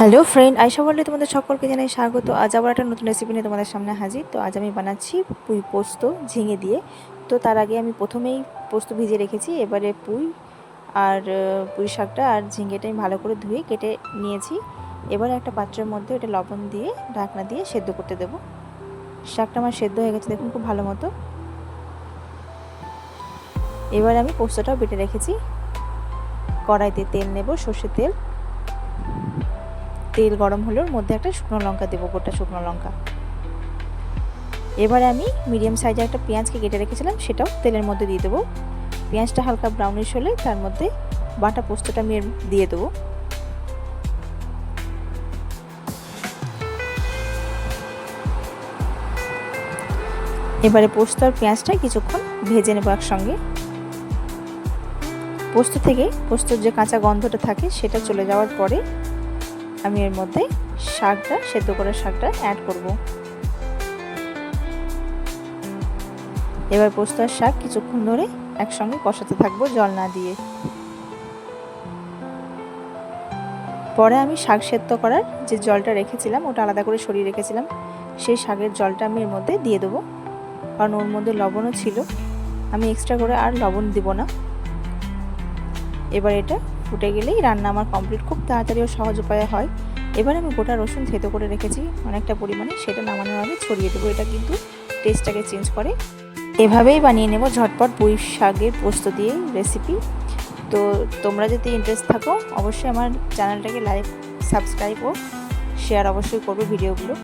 Hello friend, Ayesha বললে তোমাদের সকলকে জানাই স্বাগত। আজ আবার একটা নতুন রেসিপি নিয়ে তোমাদের সামনে হাজির। তো আজ আমি বানাচ্ছি পুঁই পোস্ত ঝিঙে দিয়ে। তো তার আগে আমি প্রথমেই পোস্ত ভিজিয়ে রেখেছি। এবারে পুঁই শাকটা আর ঝিঙেটা আমি ভালো করে ধুয়ে কেটে নিয়েছি। এবারে একটা পাত্রের মধ্যে ওটা লবণ দিয়ে ঢাকনা দিয়ে সেদ্ধ করতে দেবো। শাকটা আমার সেদ্ধ হয়ে গেছে দেখুন খুব ভালো মতো। এবার আমি পোস্তটাও বেটে রেখেছি। কড়াইতে তেল নেব, সর্ষের তেল। তেল গরম হলে ওর মধ্যে একটা শুকনো লঙ্কা দেবো, গোটা শুকনো লঙ্কা। এবারে আমি মিডিয়াম সাইজের একটা পেঁয়াজকে কেটে রেখেছিলাম, সেটাও তেলের মধ্যে দিয়ে দেবো। পেঁয়াজটা হালকা ব্রাউনিশ হলে তার মধ্যে বাটা পোস্তটা আমি দিয়ে দেবো। এবারে পোস্ত আর পেঁয়াজটা কিছুক্ষণ ভেজে নেবো একসঙ্গে। পোস্তর যে কাঁচা গন্ধটা থাকে সেটা চলে যাওয়ার পরে আমি এর মধ্যে সেদ্ধ করা শাকটা অ্যাড করব। এবার পোস্ত আর শাক কিছুক্ষণ ধরে একসঙ্গে কষাতে থাকবো জল না দিয়ে। পরে আমি শাক সেদ্ধ করার যে জলটা রেখেছিলাম ওটা আলাদা করে সরিয়ে রেখেছিলাম, সেই শাকের জলটা আমি এর মধ্যে দিয়ে দেবো, কারণ ওর মধ্যে লবণও ছিল। আমি এক্সট্রা করে আর লবণ দেব না। এবার এটা ফুটে গেলেই রান্না আমার কমপ্লিট, খুব তাড়াতাড়ি ও সহজ উপায়ে হয়। এবার আমি গোটা রসুন থেতো করে রেখেছি অনেকটা পরিমাণে, সেটা নামানোর আগে ছড়িয়ে দেবো। এটা কিন্তু টেস্টটাকে চেঞ্জ করে। এভাবেই বানিয়ে নেব ঝটপট পুঁই শাকের পোস্ত দিয়ে রেসিপি। তো তোমরা যদি ইন্টারেস্ট থাকো অবশ্যই আমার চ্যানেলটাকে লাইক, সাবস্ক্রাইব ও শেয়ার অবশ্যই করবে ভিডিওগুলো।